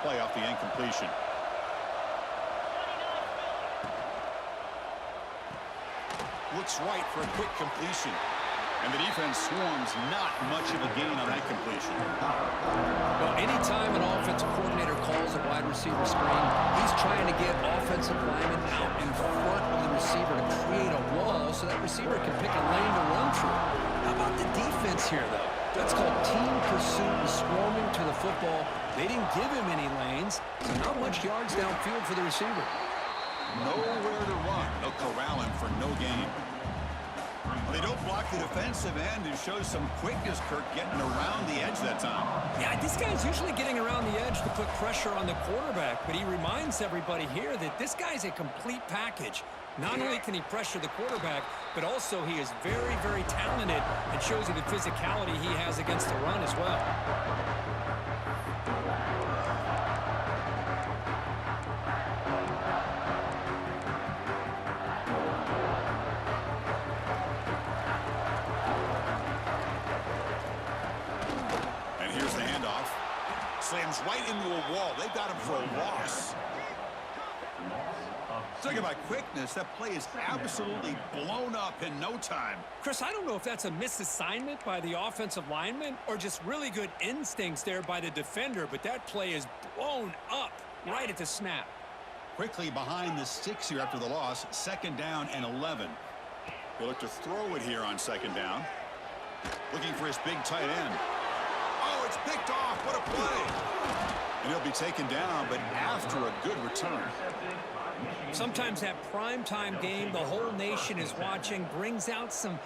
play off the incompletion. Looks right for a quick completion. And the defense swarms, not much of a gain on that completion. Well, anytime an offensive coordinator calls a wide receiver screen, he's trying to get offensive linemen out in front of the receiver to create a wall so that receiver can pick a lane to run through. How about the defense here, though? That's called team pursuit and swarming to the football. They didn't give him any lanes, so not much yards downfield for the receiver. Nowhere to run. They'll corral him for no gain. They don't block the defensive end and show some quickness, Kirk, getting around the edge that time. Yeah, this guy's usually getting around the edge to put pressure on the quarterback, but he reminds everybody here that this guy's a complete package. Not only can he pressure the quarterback, but also he is very, very talented and shows you the physicality he has against the run as well. Slams right into a wall. They got him for a loss. Talking about quickness, that play is absolutely blown up in no time. Chris, I don't know if that's a misassignment by the offensive lineman or just really good instincts there by the defender, but that play is blown up right at the snap. Quickly behind the sticks here after the loss. 2nd down and 11. He'll look to throw it here on 2nd down. Looking for his big tight end. Oh, it's picked off. What a play. And he'll be taken down, but after a good return. Sometimes that primetime game the whole nation is watching brings out some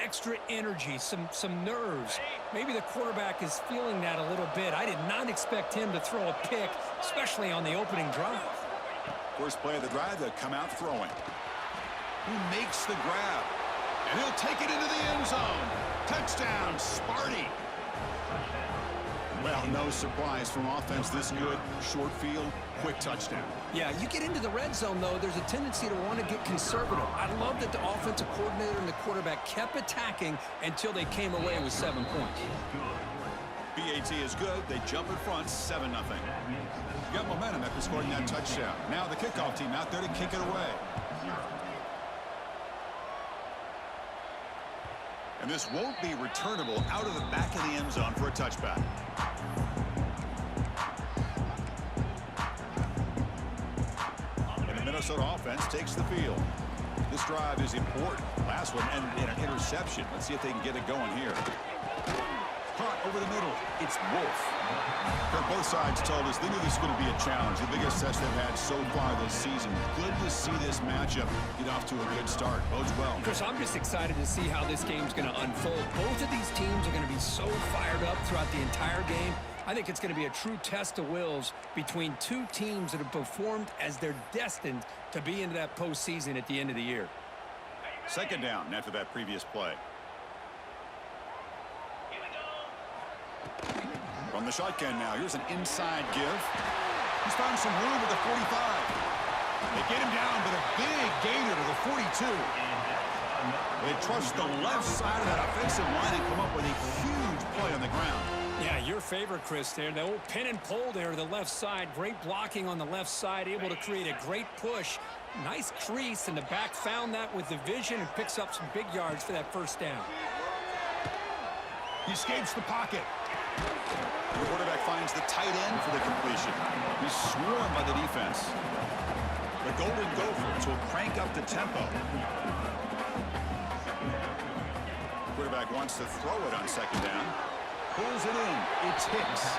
extra energy, some nerves. Maybe the quarterback is feeling that a little bit. I did not expect him to throw a pick, especially on the opening drive. First play of the drive, they'll come out throwing. He makes the grab, and he'll take it into the end zone. Touchdown, Sparty. Well, no surprise from offense this good. Short field, quick touchdown. Yeah, you get into the red zone, though, there's a tendency to want to get conservative. I love that the offensive coordinator and the quarterback kept attacking until they came away with 7 points. BAT is good. They jump in front, 7-0. Got momentum after scoring that touchdown. Now the kickoff team out there to kick it away. And this won't be returnable out of the back of the end zone for a touchback. And the Minnesota offense takes the field. This drive is important. Last one ended in an interception. Let's see if they can get it going here. Caught over the middle. It's Wolf. Both sides told us they knew this was going to be a challenge. The biggest test they've had so far this season. Good to see this matchup get off to a good start. Bodes well. Chris, I'm just excited to see how this game's going to unfold. Both of these teams are going to be so fired up throughout the entire game. I think it's going to be a true test of wills between two teams that have performed as they're destined to be into that postseason at the end of the year. 2nd down after that previous play. From the shotgun now, here's an inside give. He's found some room at the 45. They get him down, but a big gainer to the 42. They trust the left side of that offensive line and come up with a huge play on the ground. Yeah, your favorite, Chris, there. The old pin and pull there to the left side. Great blocking on the left side, able to create a great push. Nice crease, and the back found that with the vision and picks up some big yards for that 1st down. He escapes the pocket. The quarterback finds the tight end for the completion. He's swarmed by the defense. The Golden Gophers will crank up the tempo. Quarterback wants to throw it on 2nd down. Pulls it in. It's Hicks.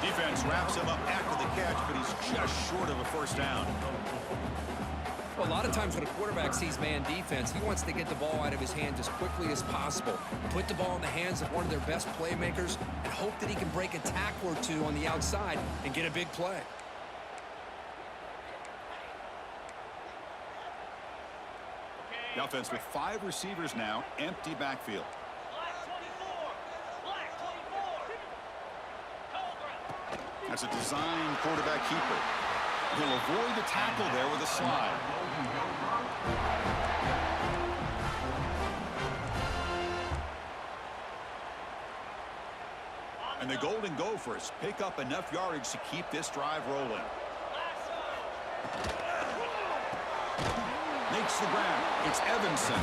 Defense wraps him up after the catch, but he's just short of a 1st down. Well, a lot of times when a quarterback sees man defense, he wants to get the ball out of his hands as quickly as possible, put the ball in the hands of one of their best playmakers, and hope that he can break a tackle or two on the outside and get a big play. The offense with 5 receivers now, empty backfield. That's a design quarterback keeper. He'll avoid the tackle there with a slide. And the Golden Gophers pick up enough yardage to keep this drive rolling. Makes the grab. It's Evanson.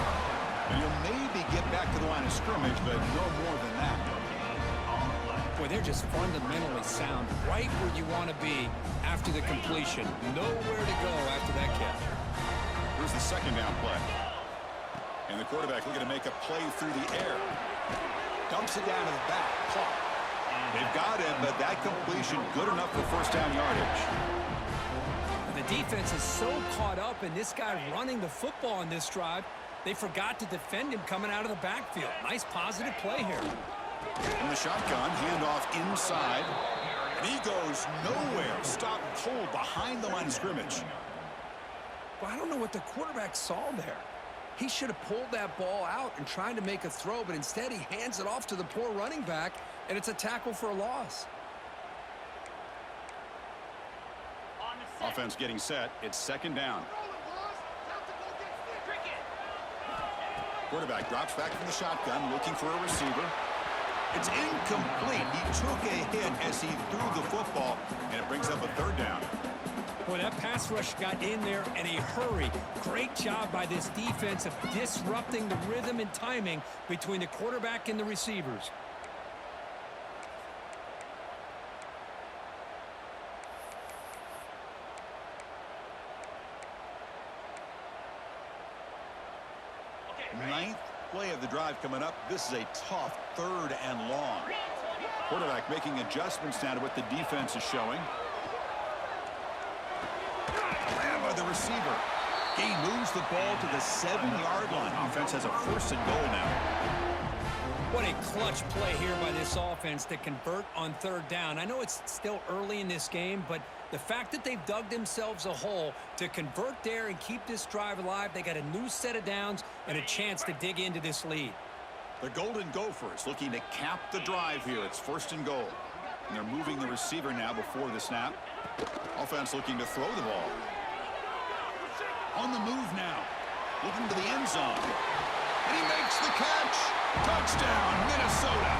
And he'll maybe get back to the line of scrimmage, but no more than that. Boy, they're just fundamentally sound, right where you want to be after the completion. Nowhere to go after that catch. Here's the second down play. And the quarterback looking to make a play through the air. Dumps it down to the back. Caught. They've got him, but that completion good enough for first down yardage. The defense is so caught up in this guy running the football on this drive, they forgot to defend him coming out of the backfield. Nice positive play here. From the shotgun, handoff inside. And he goes nowhere. Stop cold behind the line of scrimmage. Well, I don't know what the quarterback saw there. He should have pulled that ball out and tried to make a throw, but instead he hands it off to the poor running back, and it's a tackle for a loss. Offense getting set. It's second down. Quarterback drops back from the shotgun, looking for a receiver. It's incomplete. He took a hit as he threw the football, and it brings up a third down. Boy, that pass rush got in there in a hurry. Great job by this defense of disrupting the rhythm and timing between the quarterback and the receivers. Ninth play of the drive coming up. This is a tough third and long. Quarterback making adjustments now to what the defense is showing. Grabbed by the receiver. He moves the ball to the 7-yard line. Offense has a first and goal now. What a clutch play here by this offense to convert on third down. I know it's still early in this game, but the fact that they've dug themselves a hole to convert there and keep this drive alive, they got a new set of downs and a chance to dig into this lead. The Golden Gophers looking to cap the drive here. It's first and goal. And they're moving the receiver now before the snap. Offense looking to throw the ball. On the move now. Looking to the end zone. And he makes the catch. Touchdown, Minnesota.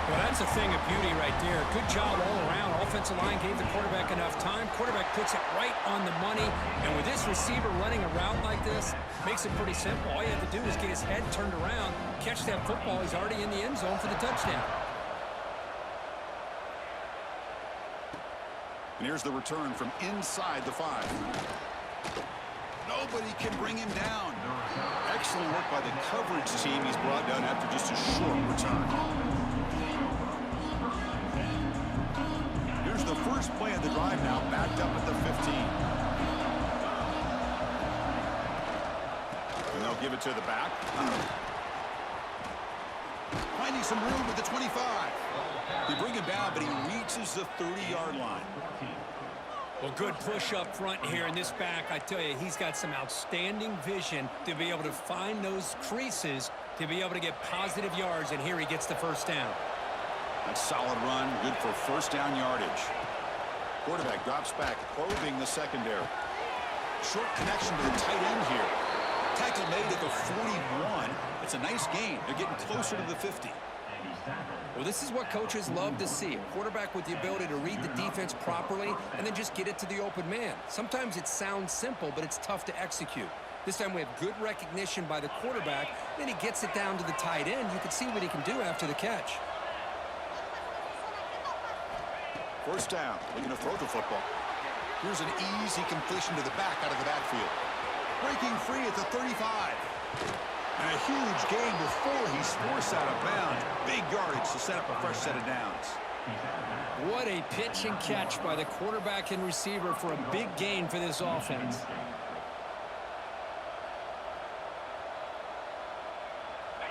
Well, that's a thing of beauty right there. Good job all around. Offensive line gave the quarterback enough time. Quarterback puts it right on the money. And with this receiver running a route like this, makes it pretty simple. All you have to do is get his head turned around, catch that football. He's already in the end zone for the touchdown. And here's the return from inside the 5. Nobody can bring him down. Excellent work by the coverage team. He's brought down after just a short return. Here's the first play of the drive now, backed up at the 15. And they'll give it to the back. Finding some room with the 25. They bring him down, but he reaches the 30-yard line. Well, good push up front here in this back. I tell you, he's got some outstanding vision to be able to find those creases to be able to get positive yards, and here he gets the first down. That's solid run, good for first down yardage. Quarterback drops back, probing the secondary. Short connection to the tight end here. Tackle made at the 41. It's a nice gain. They're getting closer to the 50. Well, this is what coaches love to see. A quarterback with the ability to read the defense properly and then just get it to the open man. Sometimes it sounds simple, but it's tough to execute. This time we have good recognition by the quarterback. Then he gets it down to the tight end. You can see what he can do after the catch. First down, looking to throw the football. Here's an easy completion to the back out of the backfield. Breaking free at the 35. And a huge gain before he's forced out of bounds. Big yardage to set up a fresh set of downs. What a pitch and catch by the quarterback and receiver for a big gain for this offense.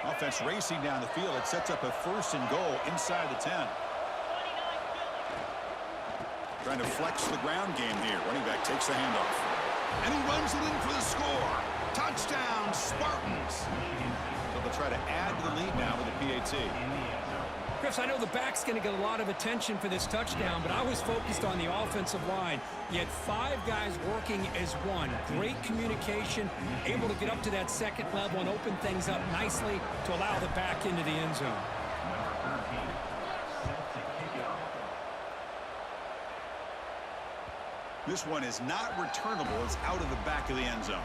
Offense racing down the field. It sets up a first and goal inside the 10. Trying to flex the ground game here. Running back takes the handoff. And he runs it in for the score. Touchdown, Spartans. So they'll try to add to the lead now with the PAT. Chris, I know the back's going to get a lot of attention for this touchdown, but I was focused on the offensive line. You had 5 guys working as one. Great communication, able to get up to that second level and open things up nicely to allow the back into the end zone. This one is not returnable. It's out of the back of the end zone.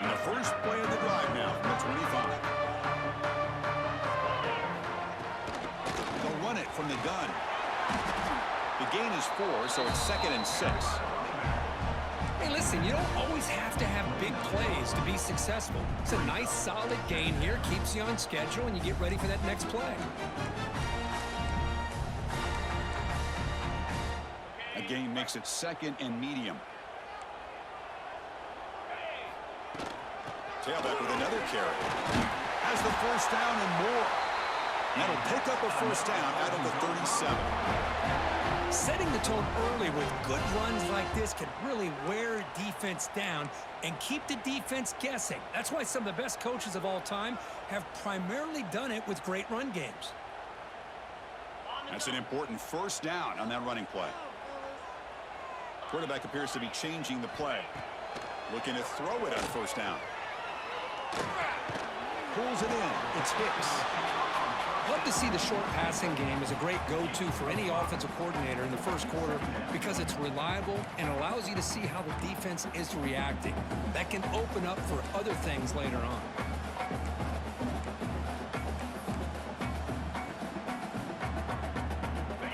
And the first play of the drive now from the 25. They'll run it from the gun. The gain is 4, so it's 2nd and 6. Hey, listen, you don't always have to have big plays to be successful. It's a nice, solid gain here. Keeps you on schedule, and you get ready for that next play. A gain makes it 2nd and medium. Tailback with another carry. Has the first down and more. That'll pick up a first down out of the 37. Setting the tone early with good runs like this can really wear defense down and keep the defense guessing. That's why some of the best coaches of all time have primarily done it with great run games. That's an important first down on that running play. Quarterback appears to be changing the play. Looking to throw it on first down. Pulls it in. It's Hicks. Love to see the short passing game as a great go-to for any offensive coordinator in the first quarter because it's reliable and allows you to see how the defense is reacting. That can open up for other things later on.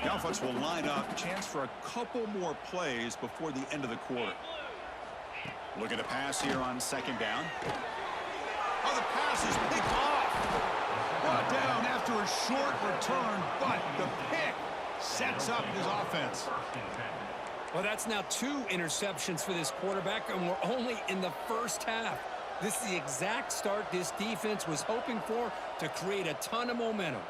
The offense will line up. Chance for a couple more plays before the end of the quarter. Looking to pass here on 2nd down. Oh, the pass is picked off. Brought down after a short return, but the pick sets up his offense. Well, that's now 2 interceptions for this quarterback, and we're only in the first half. This is the exact start this defense was hoping for to create a ton of momentum.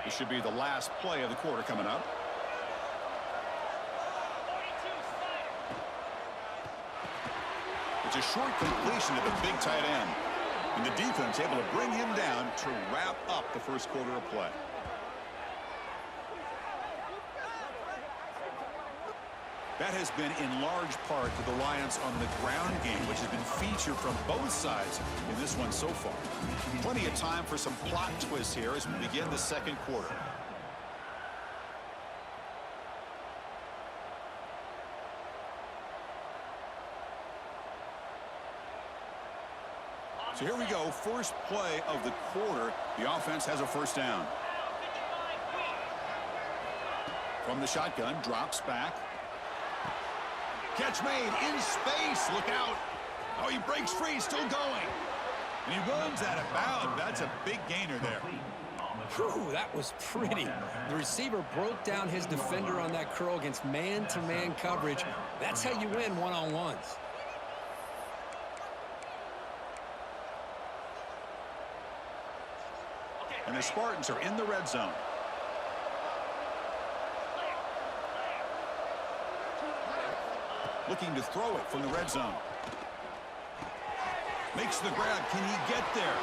This should be the last play of the quarter coming up. It's a short completion to the big tight end. And the defense able to bring him down to wrap up the first quarter of play. That has been in large part to the Lions on the ground game, which has been featured from both sides in this one so far. Plenty of time for some plot twists here as we begin the second quarter. So here we go, first play of the quarter. The offense has a first down. From the shotgun, drops back. Catch made in space. Look out. Oh, he breaks free. Still going. And he runs out of bounds. That's a big gainer there. Whew, that was pretty. The receiver broke down his defender on that curl against man-to-man coverage. That's how you win one-on-ones. And the Spartans are in the red zone. Looking to throw it from the red zone. Makes the grab. Can he get there?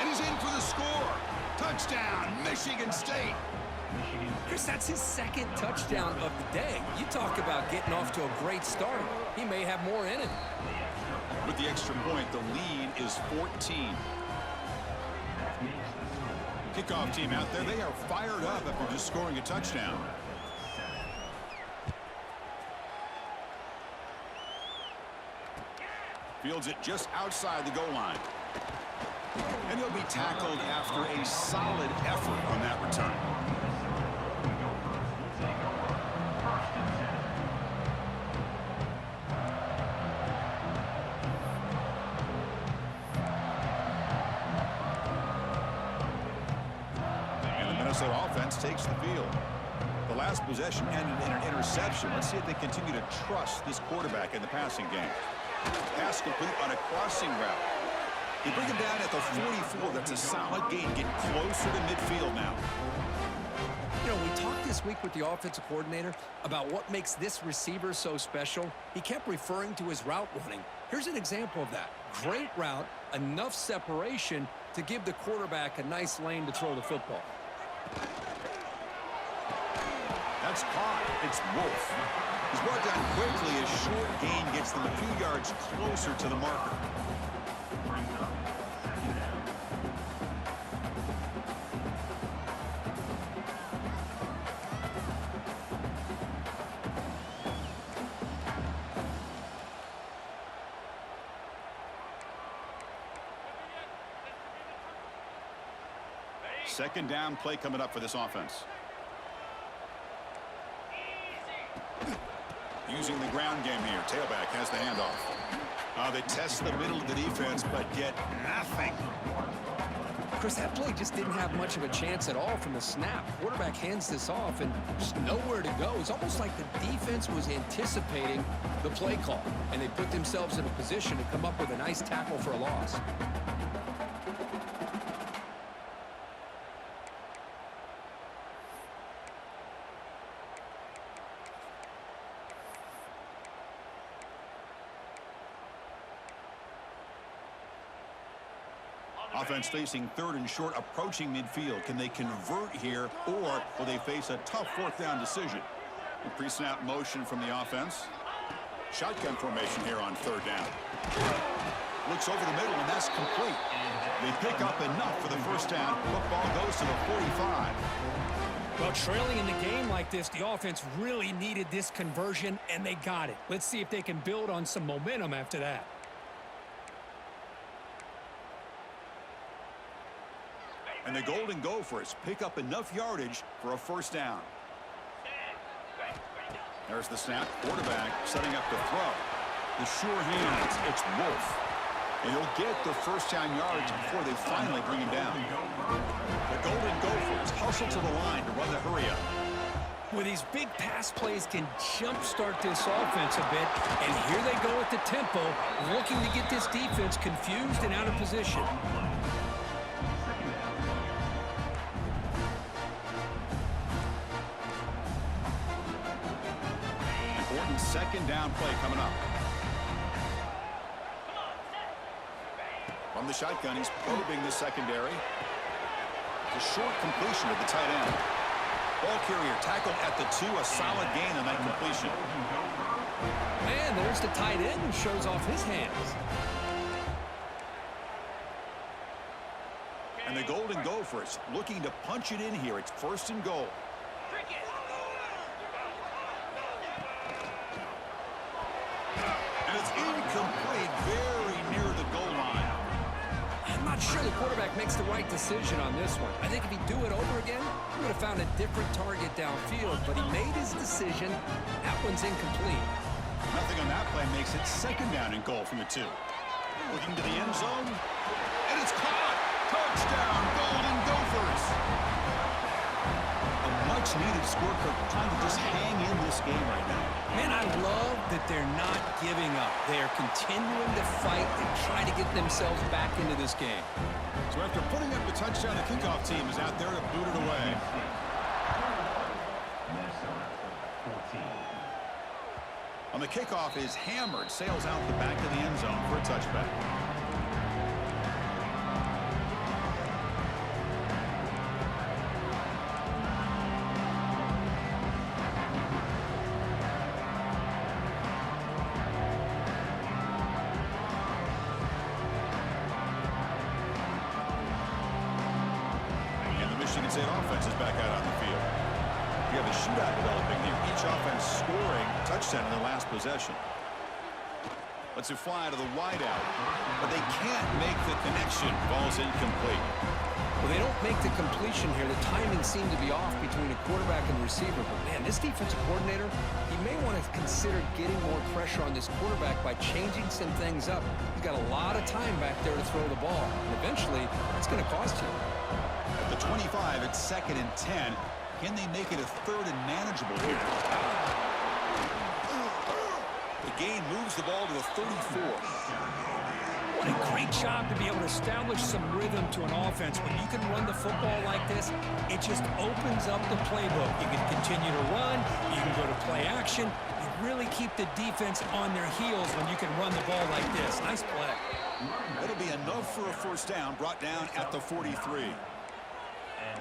And he's in for the score. Touchdown, Michigan State. Chris, that's his 2nd touchdown of the day. You talk about getting off to a great start. He may have more in it. With the extra point, the lead is 14. Kickoff team out there, they are fired up after just scoring a touchdown. Fields it just outside the goal line. And he'll be tackled after a solid effort on that return. And the Minnesota offense takes the field. The last possession ended in an interception. Let's see if they continue to trust this quarterback in the passing game. Pass complete on a crossing route. They bring him down at the 44. That's a solid gain. Get closer to midfield now. You know, we talked this week with the offensive coordinator about what makes this receiver so special. He kept referring to his route running. Here's an example of that. Great route, enough separation to give the quarterback a nice lane to throw the football. That's caught. It's Wolf. He's brought down quickly as short gain gets them a few yards closer to the marker. Second down play coming up for this offense. Using the ground game here. Tailback has the handoff. They test the middle of the defense, but get nothing. Chris, that play just didn't have much of a chance at all from the snap. Quarterback hands this off and just nowhere to go. It's almost like the defense was anticipating the play call, and they put themselves in a position to come up with a nice tackle for a loss. Offense facing third and short, approaching midfield. Can they convert here, or will they face a tough fourth down decision? A pre-snap motion from the offense. Shotgun formation here on third down. Looks over the middle, and that's complete. They pick up enough for the first down. Football goes to the 45. Well, trailing in the game like this, the offense really needed this conversion, and they got it. Let's see if they can build on some momentum after that. And the Golden Gophers pick up enough yardage for a first down. There's the snap. Quarterback setting up the throw. The sure hands. It's Wolf. And he'll get the first down yards before they finally bring him down. The Golden Gophers hustle to the line to run the hurry up. Well, these big pass plays can jumpstart this offense a bit. And here they go at the tempo, looking to get this defense confused and out of position. Second down play coming up. From the shotgun, he's probing the secondary. The short completion of the tight end. Ball carrier tackled at the 2, a solid gain on that completion. Man, there's the tight end who shows off his hands. And the Golden Gophers looking to punch it in here. It's first and goal. And it's incomplete, very near the goal line. I'm not sure the quarterback makes the right decision on this one. I think if he'd do it over again, he would have found a different target downfield, but he made his decision. That one's incomplete. Nothing on that play makes it second down and goal from the 2. Looking to the end zone, and it's caught. Touchdown, Golden Gophers. A much-needed score, trying to just hang in this game right now. Man, I love that they're not giving up. They are continuing to fight and try to get themselves back into this game. So after putting up the touchdown, the kickoff team is out there to boot it away. On the kickoff is hammered, sails out the back of the end zone for a touchback. Michigan State offense is back out on the field. We have a shootout developing here. Each offense scoring a touchdown in their last possession. Let's fly to the wideout, but they can't make the connection. Ball's incomplete. Well, they don't make the completion here. The timing seemed to be off between a quarterback and the receiver. But, man, this defensive coordinator, he may want to consider getting more pressure on this quarterback by changing some things up. He's got a lot of time back there to throw the ball. And eventually, it's going to cost you. At the 25, it's second and 10. Can they make it a third and manageable here? The gain moves the ball to the 34. What a great job to be able to establish some rhythm to an offense. When you can run the football like this, it just opens up the playbook. You can continue to run. You can go to play action. You really keep the defense on their heels when you can run the ball like this. Nice play. It'll be enough for a first down, brought down at the 43.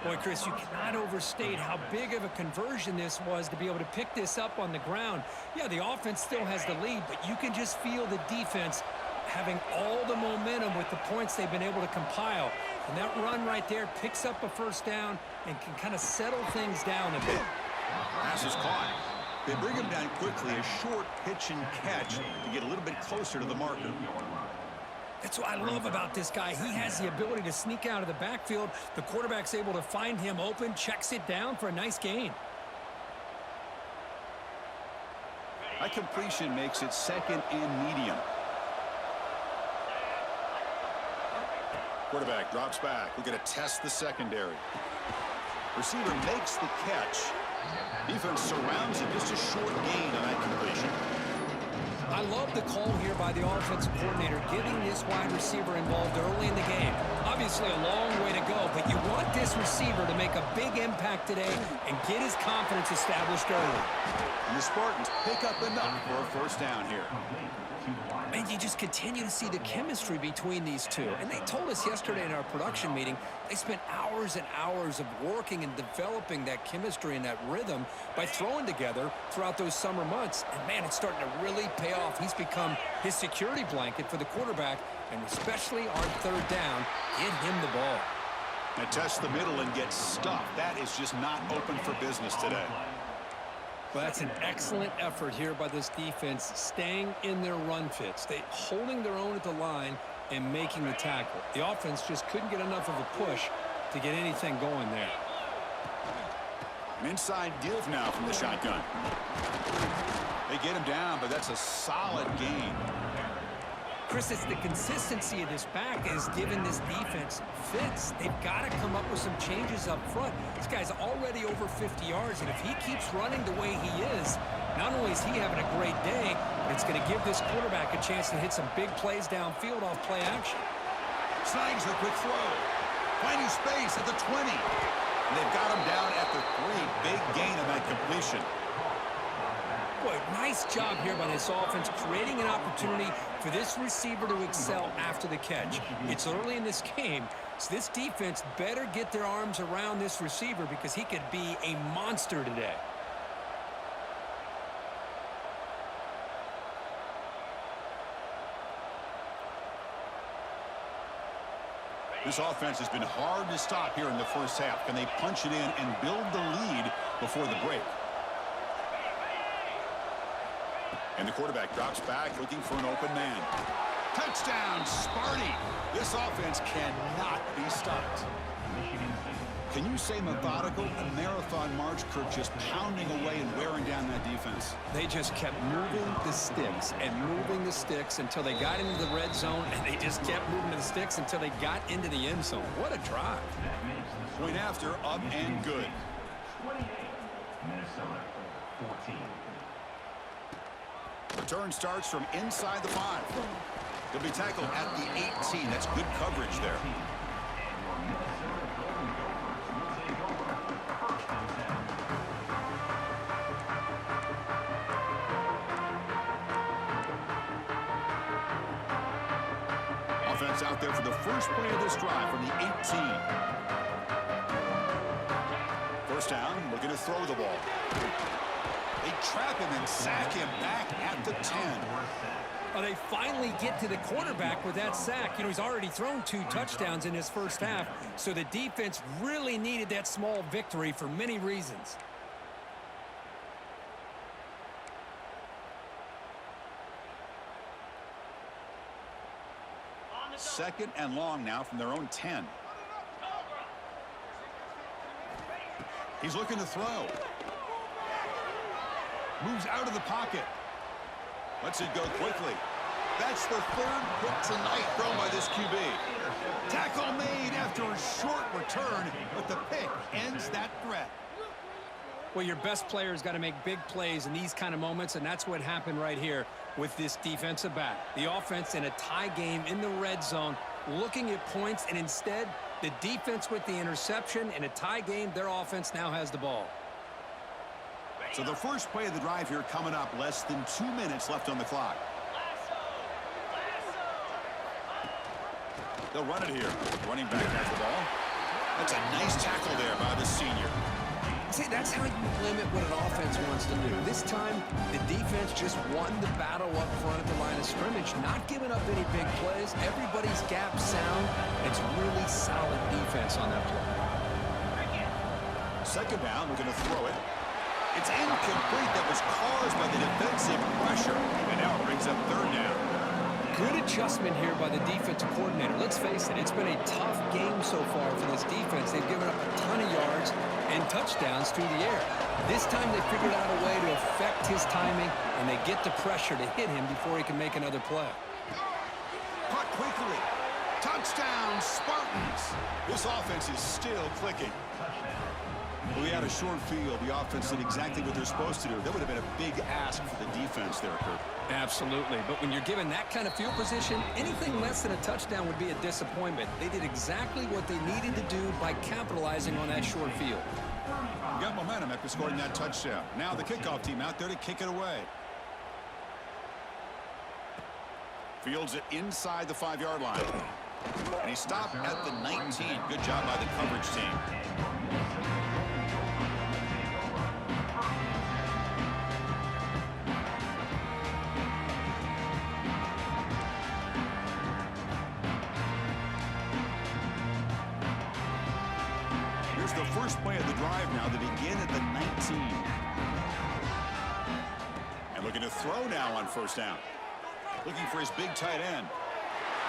Boy, Chris, you cannot overstate how big of a conversion this was to be able to pick this up on the ground. Yeah, the offense still has the lead, but you can just feel the defense having all the momentum with the points they've been able to compile. And that run right there picks up a first down and can kind of settle things down a bit. Pass is caught. They bring him down quickly, a short pitch and catch to get a little bit closer to the marker. That's what I love about this guy. He has the ability to sneak out of the backfield. The quarterback's able to find him open, checks it down for a nice gain. That completion makes it second and medium. Quarterback drops back. We're going to test the secondary. Receiver makes the catch. Defense surrounds him. Just a short gain on that completion. I love the call here by the offensive coordinator, getting this wide receiver involved early in the game. Obviously a long way to go, but you want this receiver to make a big impact today and get his confidence established early. And the Spartans pick up enough for a first down here. And you just continue to see the chemistry between these two. And they told us yesterday in our production meeting, they spent hours and hours of working and developing that chemistry and that rhythm by throwing together throughout those summer months. And, man, it's starting to really pay off. He's become his security blanket for the quarterback, and especially on third down, get him the ball. Now test the middle and get stuffed. That is just not open for business today. Well, that's an excellent effort here by this defense, staying in their run fits. They holding their own at the line and making the tackle. The offense just couldn't get enough of a push to get anything going there. An inside give now from the shotgun. They get him down, but that's a solid gain. Chris, it's the consistency of this back is giving this defense fits. They've got to come up with some changes up front. This guy's already over 50 yards, and if he keeps running the way he is, not only is he having a great day, but it's going to give this quarterback a chance to hit some big plays downfield off play action. Snags the quick throw. Finding space at the 20. And they've got him down at the 3. Big gain on that completion. Boy, nice job here by this offense, creating an opportunity for this receiver to excel after the catch. It's early in this game, so this defense better get their arms around this receiver because he could be a monster today. This offense has been hard to stop here in the first half. Can they punch it in and build the lead before the break? And the quarterback drops back looking for an open man. Touchdown, Sparty! This offense cannot be stopped. Can you say methodical? A marathon march, Kirk, just pounding away and wearing down that defense. They just kept moving the sticks and moving the sticks until they got into the red zone, and they just kept moving the sticks until they got into the end zone. What a drive. Point after, up and good. 28, Minnesota 14. Return starts from inside the 5. He'll be tackled at the 18. That's good coverage there. Offense out there for the first play of this drive from the 18. First down, looking to throw the ball. They trap him and sack him back at the 10. Well, they finally get to the quarterback with that sack. You know, he's already thrown 2 touchdowns in his first half, so the defense really needed that small victory for many reasons. Second and long now from their own 10. He's looking to throw. Moves out of the pocket. Lets it go quickly. That's the 3rd pick tonight thrown by this QB. Tackle made after a short return, but the pick ends that threat. Well, your best player's got to make big plays in these kind of moments, and that's what happened right here with this defensive back. The offense in a tie game in the red zone, looking at points, and instead, the defense with the interception. In a tie game, their offense now has the ball. So the first play of the drive here coming up, less than 2 minutes left on the clock. They'll run it here. Running back has the ball. That's a nice tackle there by the senior. See, that's how you limit what an offense wants to do. This time, the defense just won the battle up front at the line of scrimmage, not giving up any big plays. Everybody's gap sound. It's really solid defense on that play. Second down, we're going to throw it. It's incomplete. That was caused by the defensive pressure. And now it brings up third down. Good adjustment here by the defensive coordinator. Let's face it, it's been a tough game so far for this defense. They've given up a ton of yards and touchdowns through the air. This time they figured out a way to affect his timing, and they get the pressure to hit him before he can make another play. Caught quickly. Touchdown, Spartans. This offense is still clicking. We had a short field. The offense did exactly what they're supposed to do. That would have been a big ask for the defense there, Kurt. Absolutely. But when you're given that kind of field position, anything less than a touchdown would be a disappointment. They did exactly what they needed to do by capitalizing on that short field. We got momentum after scoring that touchdown. Now the kickoff team out there to kick it away. Fields it inside the 5-yard line. And he stopped at the 19. Good job by the coverage team. Here's the first play of the drive now. They begin at the 19. And looking to throw now on first down. Looking for his big tight end.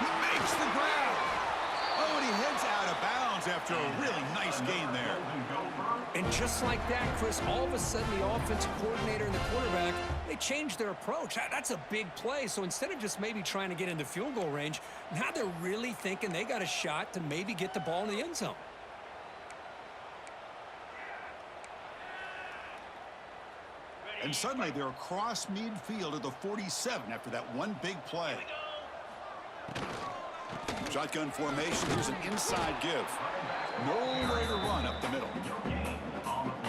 He makes the grab. Oh, and he heads out of bounds after a really nice gain there. And just like that, Chris, all of a sudden the offensive coordinator and the quarterback, they changed their approach. That's a big play. So instead of just maybe trying to get into field goal range, now they're really thinking they got a shot to maybe get the ball in the end zone. And suddenly they're across midfield at the 47 after that one big play. Shotgun formation. Here's an inside give. Nowhere to run up the middle.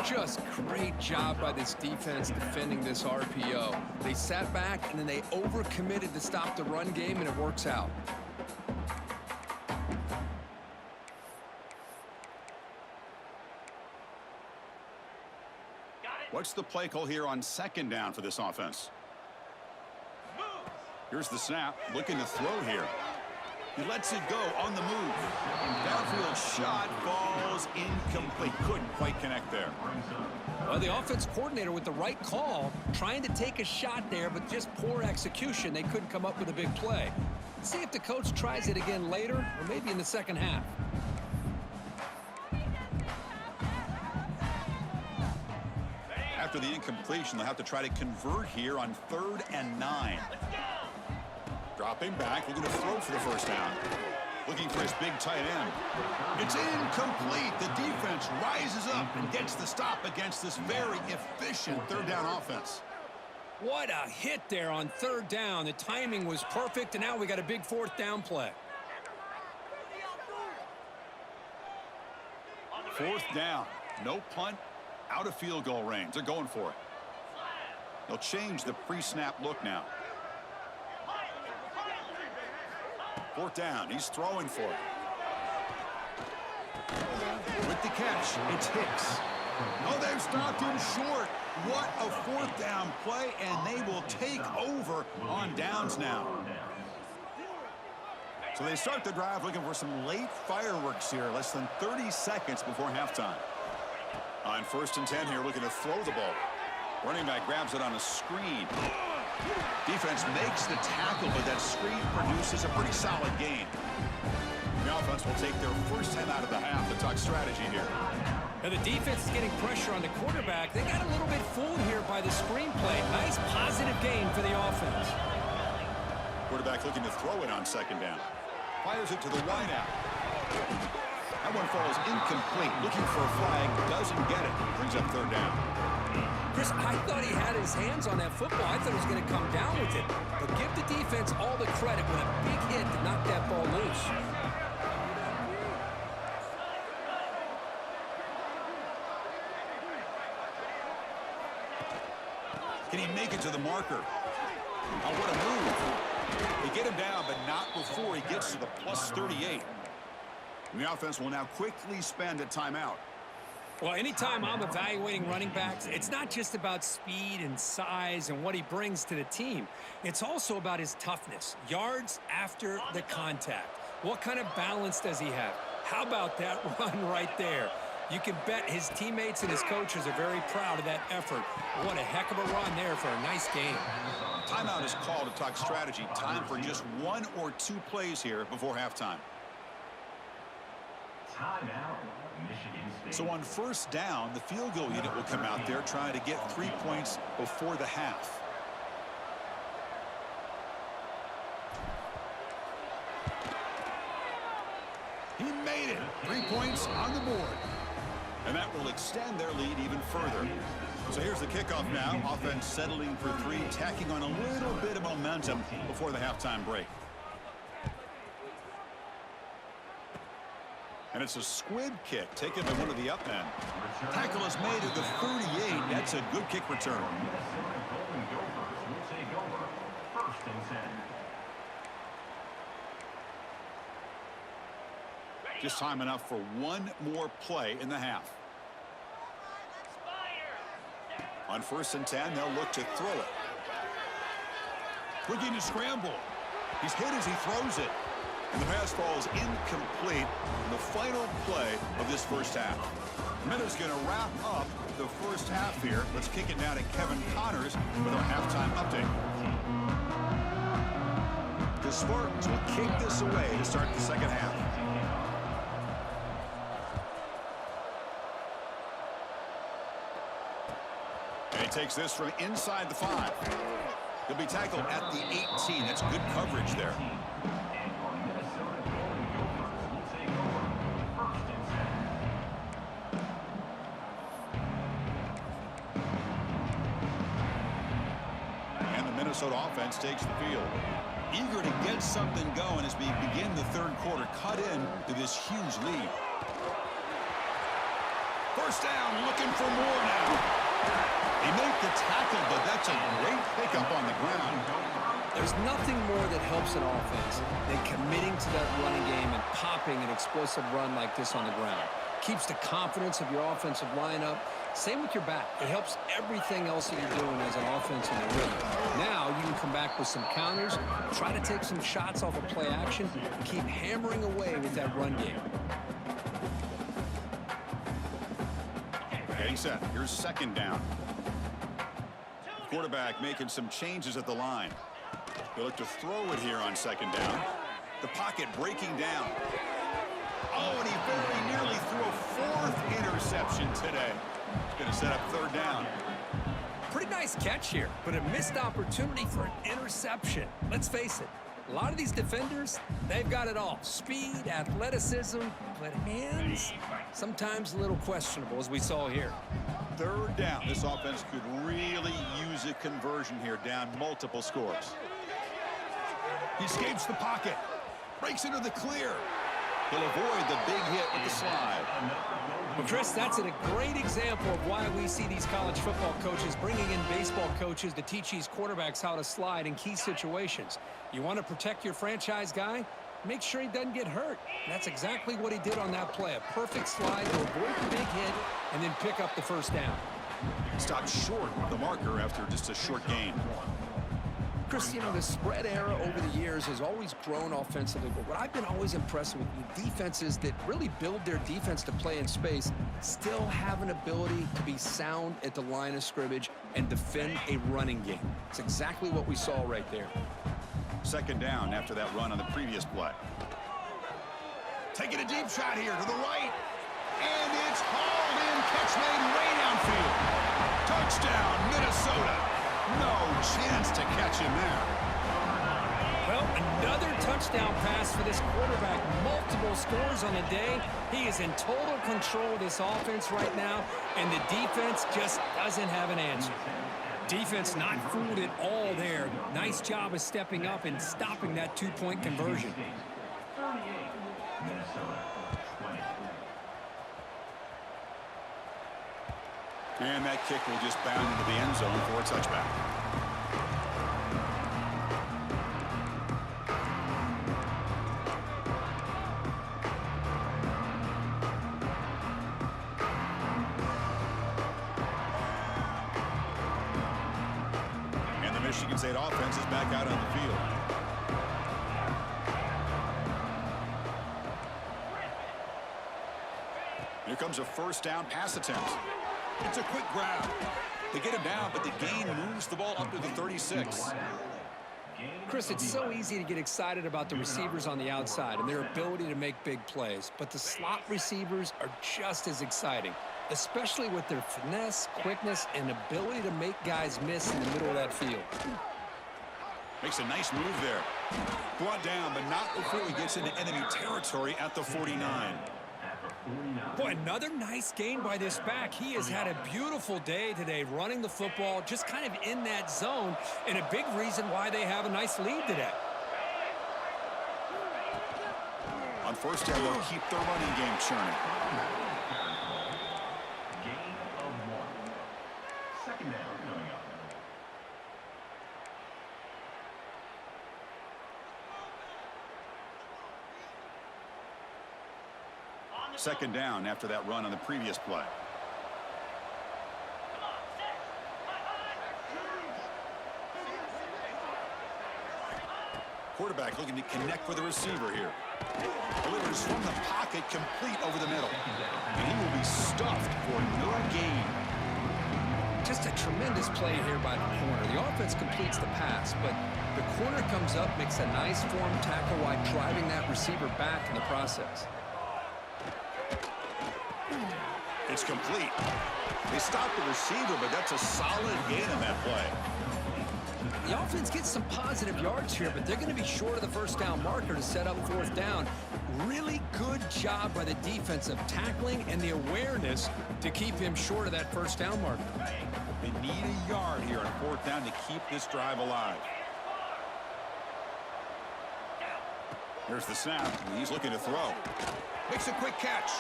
Just great job by this defense defending this RPO. They sat back and then they overcommitted to stop the run game, and it works out. What's the play call here on second down for this offense? Here's the snap. Looking to throw here. He lets it go on the move. Downfield shot falls incomplete. Couldn't quite connect there. Well, the offense coordinator with the right call, trying to take a shot there, but just poor execution. They couldn't come up with a big play. Let's see if the coach tries it again later, or maybe in the second half. After the incompletion, they'll have to try to convert here on 3rd and 9. Dropping back, looking to throw for the first down. Looking for his big tight end. It's incomplete. The defense rises up and gets the stop against this very efficient third down offense. What a hit there on 3rd down. The timing was perfect, and now we got a big 4th down play. 4th down. No punt. Out of field goal range. They're going for it. They'll change the pre-snap look now. 4th down. He's throwing for it. With the catch, it's Hicks. Oh, they've stopped him short. What a 4th down play, and they will take over on downs now. So they start the drive looking for some late fireworks here. Less than 30 seconds before halftime. On 1st and 10 here, looking to throw the ball. Running back grabs it on a screen. Defense makes the tackle, but that screen produces a pretty solid gain. The offense will take their first time out of the half to talk strategy here. Now the defense is getting pressure on the quarterback. They got a little bit fooled here by the screenplay. Nice positive gain for the offense. Quarterback looking to throw it on 2nd down. Fires it to the wideout. That one falls incomplete. Looking for a flag. Doesn't get it. Brings up 3rd down. Chris, I thought he had his hands on that football. I thought he was going to come down with it. But give the defense all the credit with a big hit to knock that ball loose. Can he make it to the marker? Oh, what a move. They get him down, but not before he gets to the plus 38. And the offense will now quickly spend a timeout. Well, anytime I'm evaluating running backs, it's not just about speed and size and what he brings to the team. It's also about his toughness, yards after the contact. What kind of balance does he have? How about that run right there? You can bet his teammates and his coaches are very proud of that effort. What a heck of a run there for a nice game. Timeout is called to talk strategy. Time for just 1 or 2 plays here before halftime. Timeout, Michigan State. So on first down, the field goal unit will come out there trying to get 3 points before the half. He made it. 3 points on the board. And that will extend their lead even further. So here's the kickoff now. Offense settling for 3, tacking on a little bit of momentum before the halftime break. And it's a squib kick taken by one of the up men. Tackle is made at the 38. That's a good kick return. Minnesota Golden Gophers will take over. 1st and 10. Just time enough for 1 more play in the half. On 1st and 10, they'll look to throw it. Looking to scramble. He's hit as he throws it. And the pass falls incomplete in the final play of this first half. Minutes going to wrap up the first half here. Let's kick it now to Kevin Connors with our halftime update. The Spartans will kick this away to start the second half. And he takes this from inside the 5. He'll be tackled at the 18. That's good coverage there. Minnesota offense takes the field. Eager to get something going as we begin the 3rd quarter. Cut in to this huge lead. First down, looking for more now. They make the tackle, but that's a great pickup on the ground. There's nothing more that helps an offense than committing to that running game and popping an explosive run like this on the ground. Keeps the confidence of your offensive lineup. Same with your back. It helps everything else that you're doing as an offense in the rhythm. Now you can come back with some counters, try to take some shots off of play action, and keep hammering away with that run game. Getting set. Here's 2nd down. Quarterback making some changes at the line. They look to throw it here on 2nd down. The pocket breaking down. Oh, and he very nearly threw a 4th interception today. He's going to set up 3rd down. Pretty nice catch here, but a missed opportunity for an interception. Let's face it, a lot of these defenders, they've got it all. Speed, athleticism, but hands, sometimes a little questionable, as we saw here. 3rd down. This offense could really use a conversion here, down multiple scores. He escapes the pocket, breaks into the clear. He'll avoid the big hit with the slide. Well, Chris, that's a great example of why we see these college football coaches bringing in baseball coaches to teach these quarterbacks how to slide in key situations. You want to protect your franchise guy? Make sure he doesn't get hurt. That's exactly what he did on that play. A perfect slide to avoid the big hit and then pick up the 1st down. Stopped short of the marker after just a short gain. Chris, you know, the spread era over the years has always grown offensively, but what I've been always impressed with defenses that really build their defense to play in space still have an ability to be sound at the line of scrimmage and defend a running game. It's exactly what we saw right there. 2nd down after that run on the previous play. Taking a deep shot here to the right. And it's hauled in. Catch made way downfield. Touchdown, Minnesota. No chance to catch him there. Well, another touchdown pass for this quarterback. Multiple scores on the day. He is in total control of this offense right now, and the defense just doesn't have an answer. Defense not fooled at all there. Nice job of stepping up and stopping that 2-point conversion. 38, Minnesota 20. And that kick will just bound into the end zone for a touchback. Second State offense is back out on the field. Here comes a first down pass attempt. It's a quick grab. They get him down, but the gain moves the ball up to the 36. Chris, it's so easy to get excited about the receivers on the outside and their ability to make big plays, but the slot receivers are just as exciting, especially with their finesse, quickness, and ability to make guys miss in the middle of that field. Makes a nice move there. Brought down, but not before he gets into enemy territory at the 49. Boy, another nice gain by this back. He has had a beautiful day today running the football, just kind of in that zone, and a big reason why they have a nice lead today. On first down, they'll keep their running game churning. Gain of 1. Second down coming up. Second down after that run on the previous play. Quarterback looking to connect with the receiver here. Delivers from the pocket, complete over the middle. And he will be stuffed for no gain. Just a tremendous play here by the corner. The offense completes the pass, but the corner comes up, makes a nice form tackle while driving that receiver back in the process. It's complete. They stopped the receiver, but that's a solid gain on that play. The offense gets some positive yards here, but they're going to be short of the first down marker to set up fourth down. Really good job by the defense of tackling and the awareness to keep him short of that first down marker. They need a yard here on fourth down to keep this drive alive. Here's the snap. He's looking to throw. Makes a quick catch.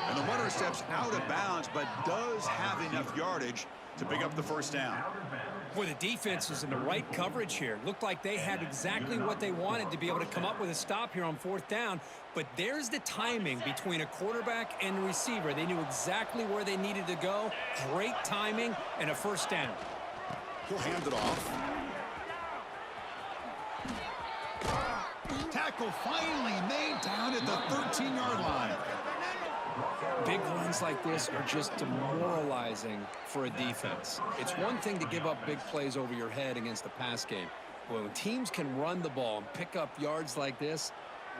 And the runner steps out of bounds, but does have enough yardage to pick up the first down. Boy, the defense is in the right coverage here. Looked like they had exactly what they wanted to be able to come up with a stop here on fourth down. But there's the timing between a quarterback and a receiver. They knew exactly where they needed to go. Great timing and a first down. He'll hand it off. Tackle finally made down at the 13-yard line. Big runs like this are just demoralizing for a defense. It's one thing to give up big plays over your head against the pass game. When teams can run the ball and pick up yards like this,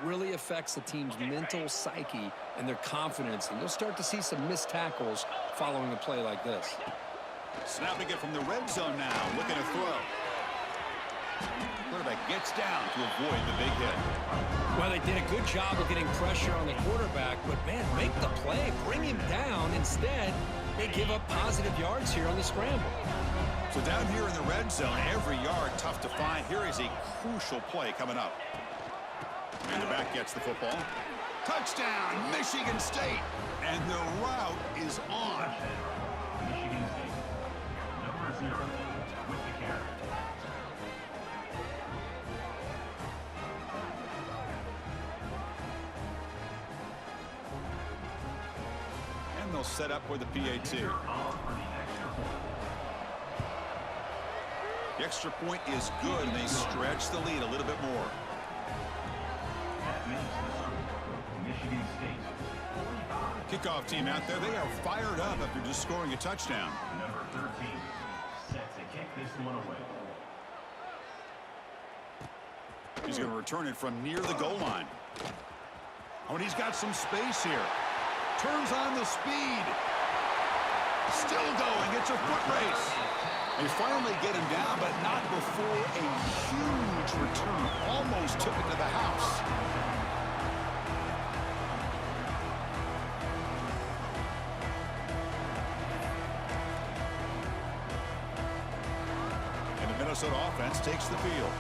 really affects the team's mental psyche and their confidence. And you'll start to see some missed tackles following a play like this. Snapping it from the red zone now, looking to throw. Quarterback gets down to avoid the big hit. Well, they did a good job of getting pressure on the quarterback, but, man, make the play. Bring him down. Instead, they give up positive yards here on the scramble. So down here in the red zone, every yard tough to find. Here is a crucial play coming up. And the back gets the football. Touchdown, Michigan State. And the route is on. Michigan State. Number 0 with the carry. And they'll set up for the PAT. The extra point is good, and they stretch the lead a little bit more. Michigan State. Kickoff team out there, they are fired up after just scoring a touchdown. Number 13 set to kick this one away. He's going to return it from near the goal line. Oh, and he's got some space here. Turns on the speed. Still going. It's a foot race. They finally get him down, but not before a huge return. Almost took it to the house. And the Minnesota offense takes the field.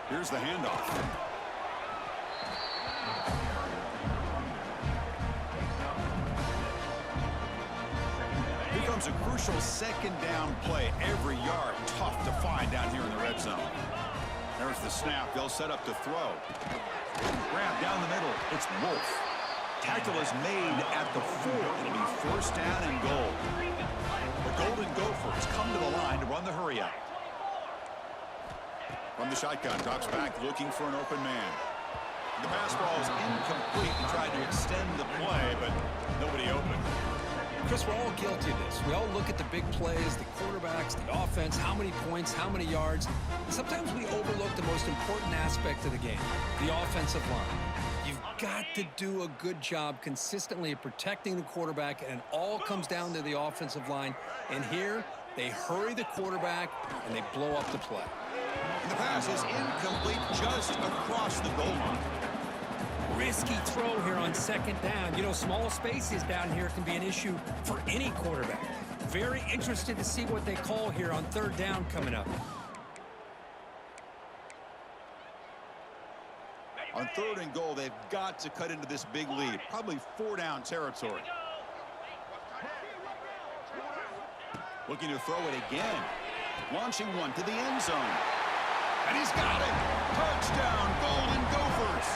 Here's the handoff. Here comes a crucial second down play. Every yard tough to find down here in the red zone. There's the snap. They'll set up to throw. Grab down the middle. It's Wolf. Tackle is made at the 4. It'll be first down and goal. The Golden Gophers come to the line to run the hurry up. From the shotgun, drops back looking for an open man. The pass ball is incomplete and tried to extend the play, but nobody open. Chris, we're all guilty of this. We all look at the big plays, the quarterbacks, the offense, how many points, how many yards. And sometimes we overlook the most important aspect of the game, the offensive line. You've got to do a good job consistently of protecting the quarterback, and it all comes down to the offensive line. And here, they hurry the quarterback, and they blow up the play. And the pass is incomplete just across the goal line. Risky throw here on second down. You know, small spaces down here can be an issue for any quarterback. Very interested to see what they call here on third down coming up. On third and goal, they've got to cut into this big lead. Probably 4-down territory. Looking to throw it again. Launching one to the end zone. And he's got it. Touchdown, Golden Gophers.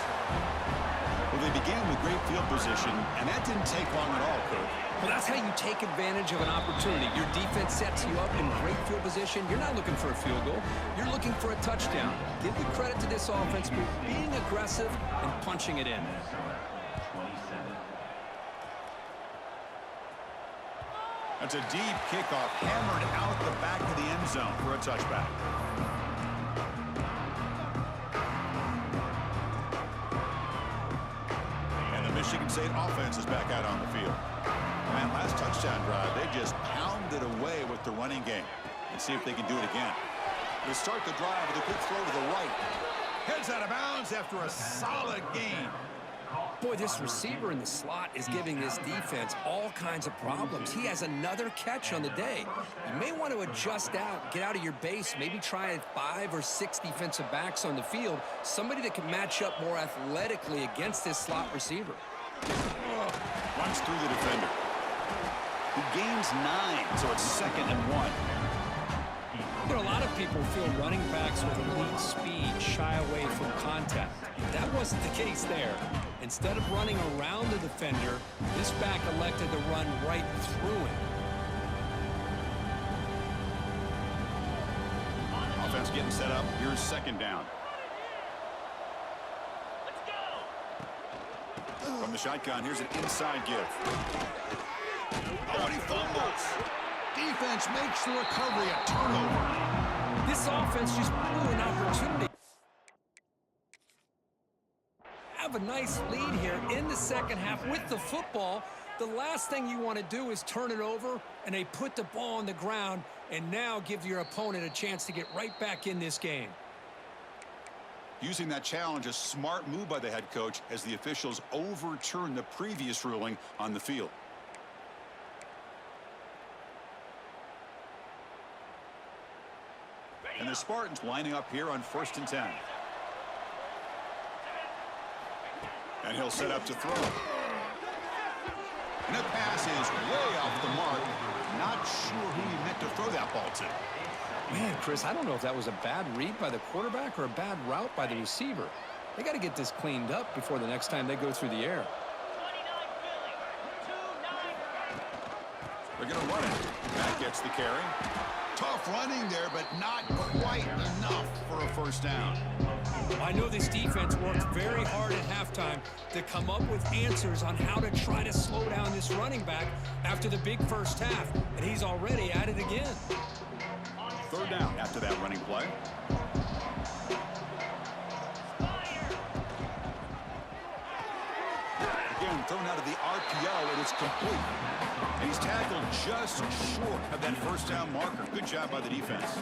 Well, they began with great field position, and that didn't take long at all, Coach. Well, that's how you take advantage of an opportunity. Your defense sets you up in great field position. You're not looking for a field goal. You're looking for a touchdown. Give the credit to this offense for being aggressive and punching it in. That's a deep kickoff, hammered out the back of the end zone for a touchback. Michigan State offense is back out on the field. Man, last touchdown drive, they just pounded away with the running game. Let's see if they can do it again. They start the drive with a quick throw to the right. Heads out of bounds after a solid gain. Boy, this receiver in the slot is giving this defense all kinds of problems. He has another catch on the day. You may want to adjust out, get out of your base, maybe try 5 or 6 defensive backs on the field, somebody that can match up more athletically against this slot receiver. Runs through the defender. He gains 9, so it's 2nd and 1. You know, a lot of people feel running backs with elite speed shy away from contact. That wasn't the case there. Instead of running around the defender, this back elected to run right through him. Offense getting set up. Here's 2nd down. From the shotgun, here's an inside give. Oh, and he fumbles. Defense makes the recovery a turnover. This offense just blew an opportunity. Have a nice lead here in the second half with the football. The last thing you want to do is turn it over, and they put the ball on the ground and now give your opponent a chance to get right back in this game. Using that challenge, a smart move by the head coach as the officials overturn the previous ruling on the field. And the Spartans lining up here on 1st and 10. And he'll set up to throw. And that pass is way off the mark. Not sure who he meant to throw that ball to. Man, Chris, I don't know if that was a bad read by the quarterback or a bad route by the receiver. They got to get this cleaned up before the next time they go through the air. They're going to run it. That gets the carry. Tough running there, but not quite enough for a first down. I know this defense worked very hard at halftime to come up with answers on how to try to slow down this running back after the big first half, and he's already at it again. 3rd down after that running play. Again, thrown out of the RPO, and it's complete. And he's tackled just short of that first down marker. Good job by the defense.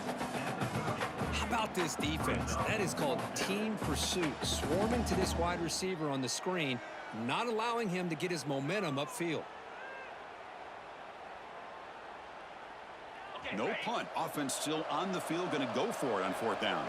How about this defense? That is called team pursuit. Swarming to this wide receiver on the screen, not allowing him to get his momentum upfield. No punt. Offense still on the field, going to go for it on 4th down.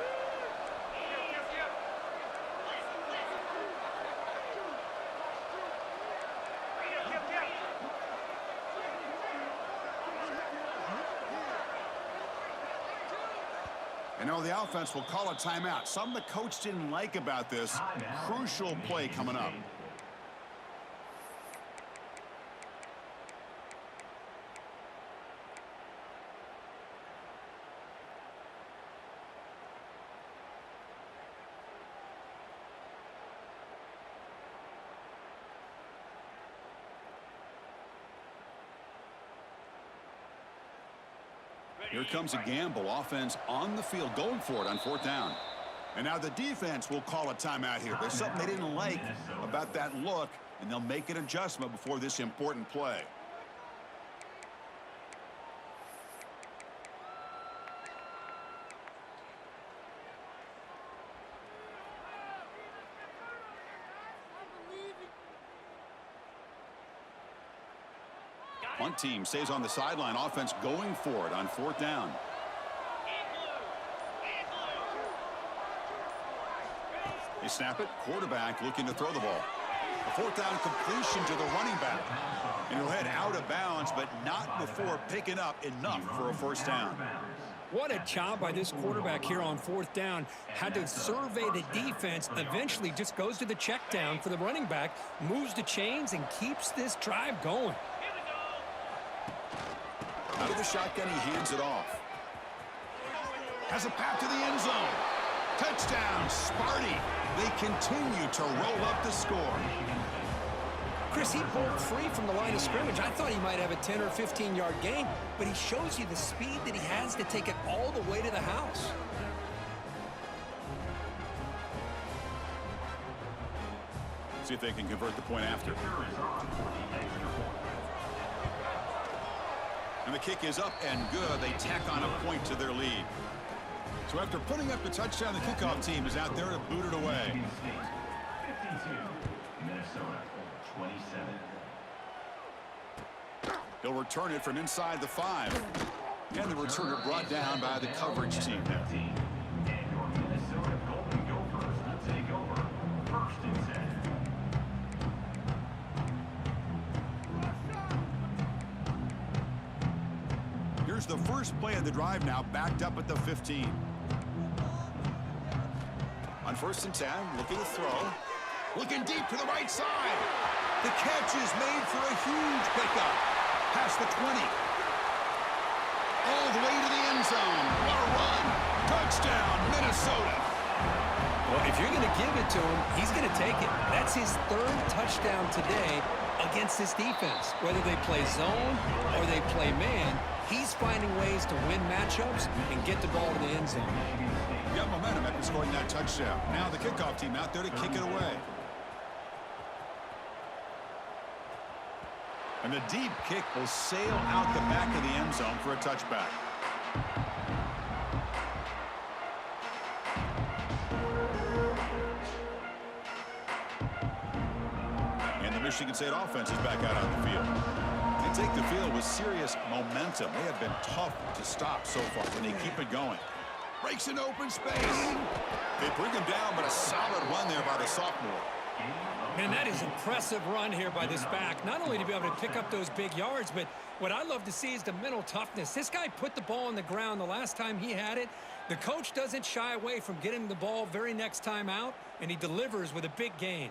And now the offense will call a timeout. Something the coach didn't like about this. Crucial play coming up. Here comes a gamble. Offense on the field, going for it on 4th down. And now the defense will call a timeout here. There's something they didn't like about that look, and they'll make an adjustment before this important play. One team stays on the sideline. Offense going for it on 4th down. They snap it. Quarterback looking to throw the ball. A 4th down completion to the running back. And he'll head out of bounds, but not before picking up enough for a 1st down. What a job by this quarterback here on 4th down. Had to survey the defense, eventually just goes to the check down for the running back, moves the chains, and keeps this drive going. Out of the shotgun, he hands it off. Has a path to the end zone. Touchdown, Sparty. They continue to roll up the score. Chris, he broke free from the line of scrimmage. I thought he might have a 10 or 15-yard gain, but he shows you the speed that he has to take it all the way to the house. See if they can convert the point after. And the kick is up and good. They tack on a point to their lead. So after putting up the touchdown, the kickoff team is out there to boot it away. 52, Minnesota, 27. He'll return it from inside the 5. And the returner brought down by the coverage team there. And your Minnesota Golden Gophers will take over 1st and 10. Here's the first play of the drive now, backed up at the 15. On 1st and 10, looking to throw. Looking deep to the right side. The catch is made for a huge pickup. Past the 20. All the way to the end zone. What a run. Touchdown, Minnesota. Well, if you're going to give it to him, he's going to take it. That's his 3rd touchdown today against this defense. Whether they play zone or they play man, he's finding ways to win matchups and get the ball to the end zone. Got momentum after scoring that touchdown. Now the kickoff team out there to kick it away. And the deep kick will sail out the back of the end zone for a touchback. And the Michigan State offense is back out on the field. They take the field with serious momentum. They have been tough to stop so far, and they keep it going. Breaks an open space. They bring him down, but a solid run there by the sophomore. Man, that is impressive run here by this back. Not only to be able to pick up those big yards, but what I love to see is the mental toughness. This guy put the ball on the ground the last time he had it. The coach doesn't shy away from getting the ball very next time out, and he delivers with a big gain.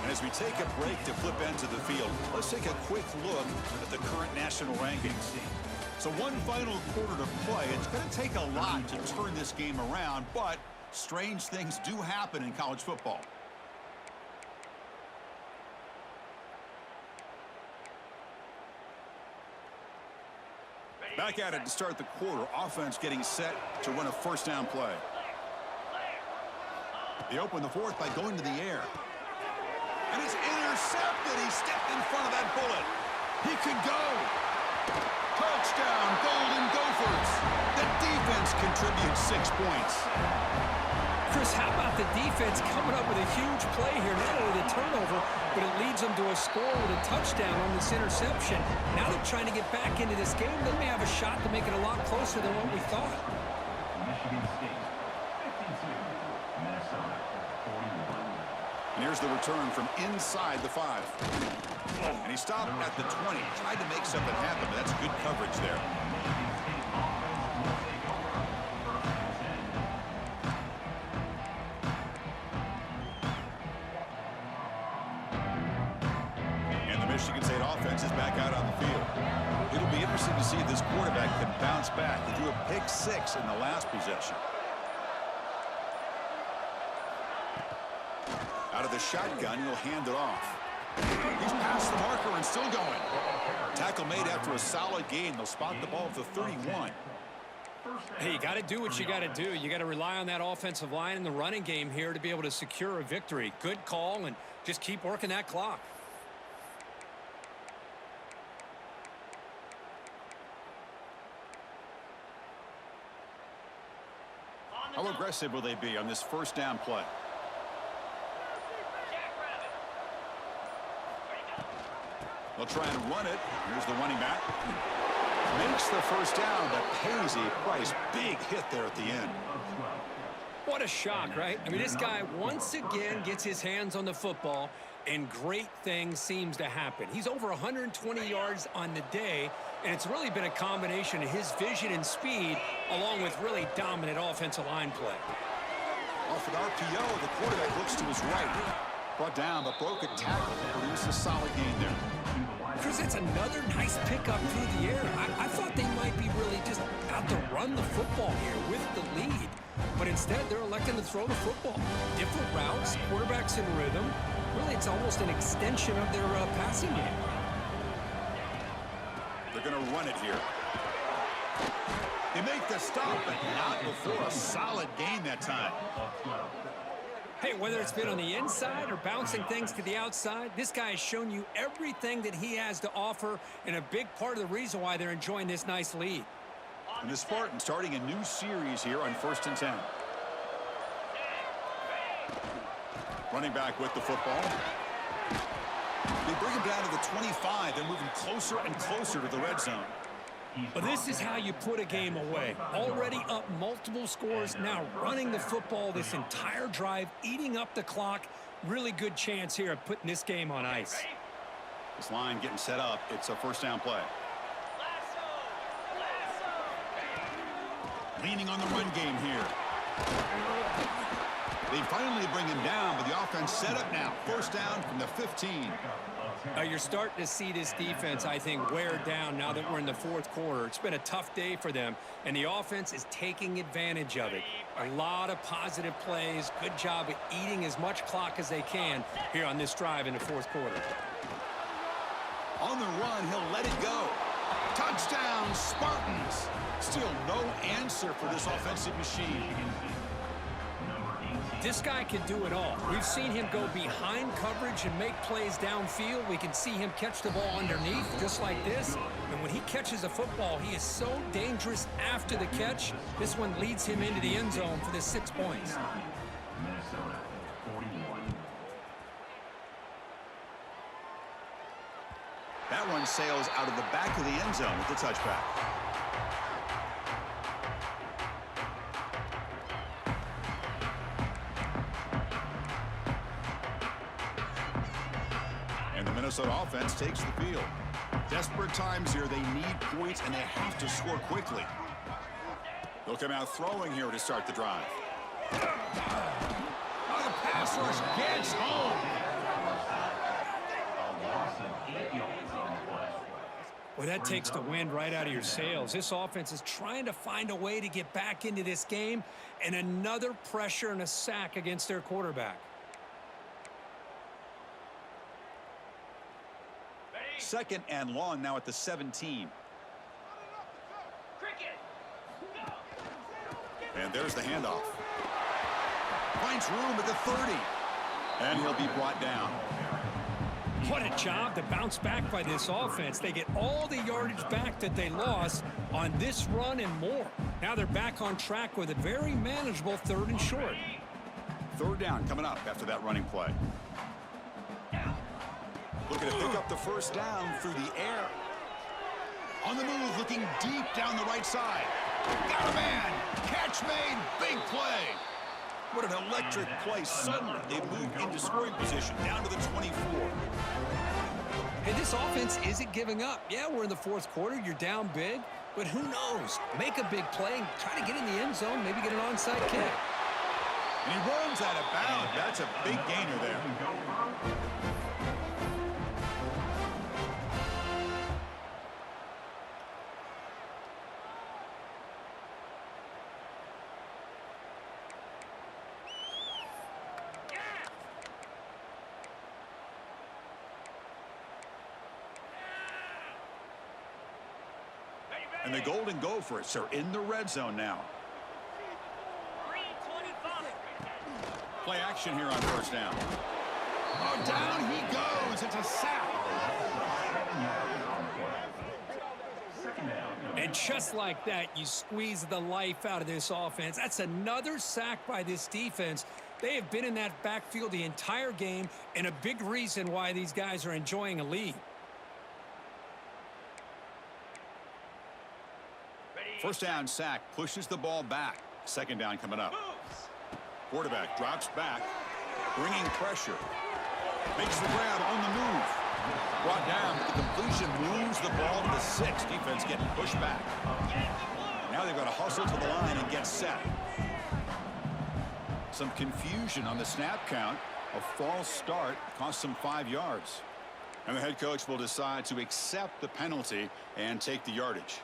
And as we take a break to flip into the field, let's take a quick look at the current national rankings. So one final quarter to play. It's going to take a lot to turn this game around, but strange things do happen in college football. Back at it to start the quarter. Offense getting set to run a 1st down play. They open the 4th by going to the air. And it's intercepted. He stepped in front of that bullet. He could go. Touchdown, Golden Gophers. The defense contributes 6 points. Chris, how about the defense coming up with a huge play here? Not only the turnover, but it leads them to a score with a touchdown on this interception. Now they're trying to get back into this game. They may have a shot to make it a lot closer than what we thought. Michigan State, 52, Minnesota, 41. And here's the return from inside the 5. And he stopped at the 20. Tried to make something happen, but that's good coverage there. And the Michigan State offense is back out on the field. It'll be interesting to see if this quarterback can bounce back. He threw a pick 6 in the last possession. Out of the shotgun, he'll hand it off. He's past the marker and still going. Tackle made after a solid gain. They'll spot the ball at the 31. Hey, you got to do what you got to do. You got to rely on that offensive line in the running game here to be able to secure a victory. Good call, and just keep working that clock. How aggressive will they be on this first down play? They'll try and run it. Here's the running back. Makes the first down, but pays a price. Big hit there at the end. What a shock, right? I mean, this guy once again gets his hands on the football, and great things seems to happen. He's over 120 yards on the day, and it's really been a combination of his vision and speed along with really dominant offensive line play. Off an RPO, the quarterback looks to his right. Brought down, but broke a tackle to produce a solid gain there. Chris, it's another nice pickup through the air. I thought they might be really just out to run the football here with the lead. But instead, they're electing to throw the football. Different routes, quarterbacks in rhythm. Really, it's almost an extension of their passing game. They're going to run it here. They make the stop, but not before a solid gain that time. Hey, whether it's been on the inside or bouncing things to the outside, this guy has shown you everything that he has to offer, and a big part of the reason why they're enjoying this nice lead. And the Spartans starting a new series here on 1st and 10. Running back with the football. They bring him down to the 25. They're moving closer and closer to the red zone. But this is how you put a game away. Already up multiple scores, now running the football this entire drive, eating up the clock. Really good chance here of putting this game on ice. This line getting set up. It's a first down play. Leaning on the run game here. They finally bring him down, but the offense set up now. First down from the 15. You're starting to see this defense, I think, wear down now that we're in the fourth quarter. It's been a tough day for them, and the offense is taking advantage of it. A lot of positive plays. Good job at eating as much clock as they can here on this drive in the fourth quarter. On the run, he'll let it go. Touchdown, Spartans. Still no answer for this offensive machine. This guy can do it all. We've seen him go behind coverage and make plays downfield. We can see him catch the ball underneath just like this. And when he catches a football, he is so dangerous after the catch. This one leads him into the end zone for the 6 points. Minnesota, 41. That one sails out of the back of the end zone with the touchback. Minnesota offense takes the field. Desperate times here. They need points, and they have to score quickly. They'll come out throwing here to start the drive. Oh, the pass rush gets home. Well, that takes the wind right out of your sails. This offense is trying to find a way to get back into this game, and another pressure and a sack against their quarterback. Second and long now at the 17. And there's the handoff. Finds room at the 30. And he'll be brought down. What a job to bounce back by this offense. They get all the yardage back that they lost on this run and more. Now they're back on track with a very manageable 3rd and short. Third down coming up after that running play. Looking to pick up the first down through the air. On the move, looking deep down the right side. Got a man. Catch made. Big play. What an electric play. Suddenly, they moved into scoring position down to the 24. Hey, this offense isn't giving up. Yeah, we're in the fourth quarter. You're down big. But who knows? Make a big play and try to get in the end zone, maybe get an onside kick. And he runs out of bounds. That's a big gainer there. And the Golden Gophers are in the red zone now. Play action here on first down. Oh, down he goes. It's a sack. And just like that, you squeeze the life out of this offense. That's another sack by this defense. They have been in that backfield the entire game, and a big reason why these guys are enjoying a lead. First down sack pushes the ball back. Second down coming up. Quarterback drops back, bringing pressure. Makes the grab on the move. Brought down, but the completion moves the ball to the 6. Defense getting pushed back. Now they've got to hustle to the line and get set. Some confusion on the snap count. A false start cost them 5 yards. And the head coach will decide to accept the penalty and take the yardage.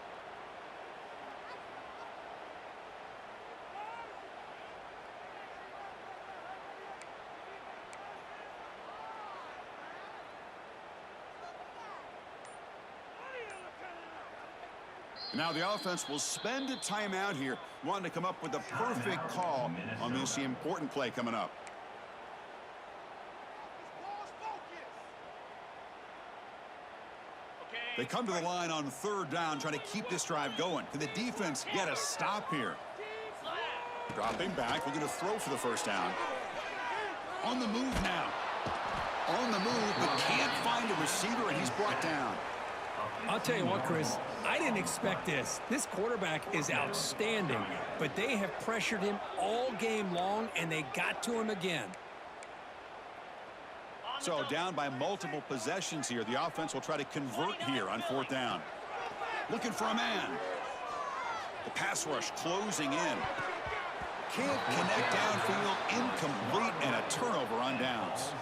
Now the offense will spend a timeout here, wanting to come up with the perfect call on this important play coming up. They come to the line on third down, trying to keep this drive going. Can the defense get a stop here? Dropping back, looking to throw for the first down. On the move now. On the move, but can't find a receiver, and he's brought down. I'll tell you what, Chris, I didn't expect this. This quarterback is outstanding, but they have pressured him all game long, and they got to him again. So down by multiple possessions here. The offense will try to convert here on fourth down. Looking for a man. The pass rush closing in. Can't connect downfield, incomplete, and a turnover on downs.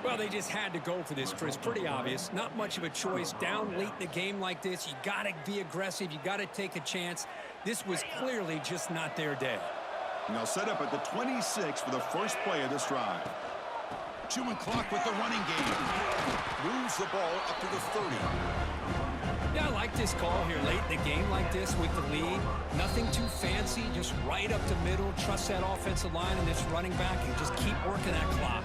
Well, they just had to go for this, Chris. Pretty obvious. Not much of a choice. Down late in the game like this, you got to be aggressive. You got to take a chance. This was clearly just not their day. And they'll set up at the 26 for the first play of this drive. Chewing clock with the running game. Moves the ball up to the 30. Yeah, I like this call here late in the game like this with the lead. Nothing too fancy, just right up the middle. Trust that offensive line and this running back and just keep working that clock.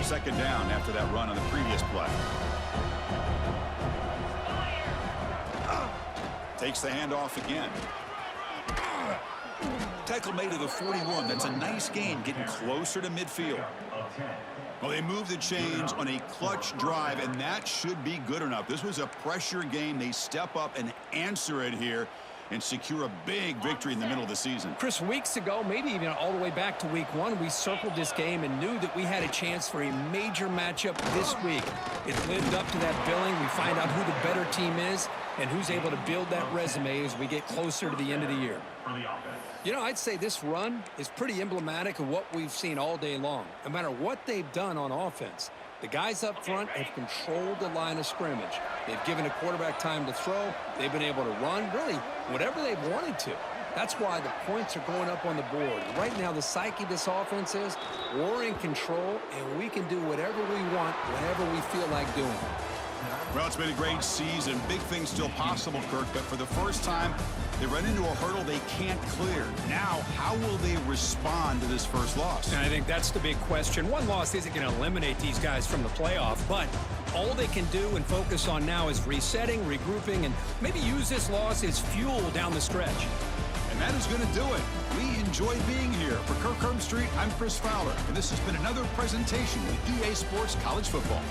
Second down after that run on the previous play. Takes the handoff again. Tackle made to the 41. That's a nice gain, getting closer to midfield. Well, they move the chains on a clutch drive, and that should be good enough. This was a pressure game. They step up and answer it here and secure a big victory in the middle of the season. Chris, weeks ago, maybe even all the way back to week 1, we circled this game and knew that we had a chance for a major matchup this week. It lived up to that billing. We find out who the better team is and who's able to build that resume as we get closer to the end of the year. You know, I'd say this run is pretty emblematic of what we've seen all day long. No matter what they've done on offense, the guys up front have controlled the line of scrimmage. They've given the quarterback time to throw. They've been able to run, really, whatever they've wanted to. That's why the points are going up on the board. Right now, the psyche of this offense is we're in control, and we can do whatever we want, whenever we feel like doing it. Well, it's been a great season. Big things still possible, Kirk, but for the first time, they run into a hurdle they can't clear. Now, how will they respond to this first loss? And I think that's the big question. One loss isn't going to eliminate these guys from the playoff, but all they can do and focus on now is resetting, regrouping, and maybe use this loss as fuel down the stretch. And that is going to do it. We enjoyed being here. For Kirk Herbstreit, I'm Chris Fowler, and this has been another presentation of EA Sports College Football.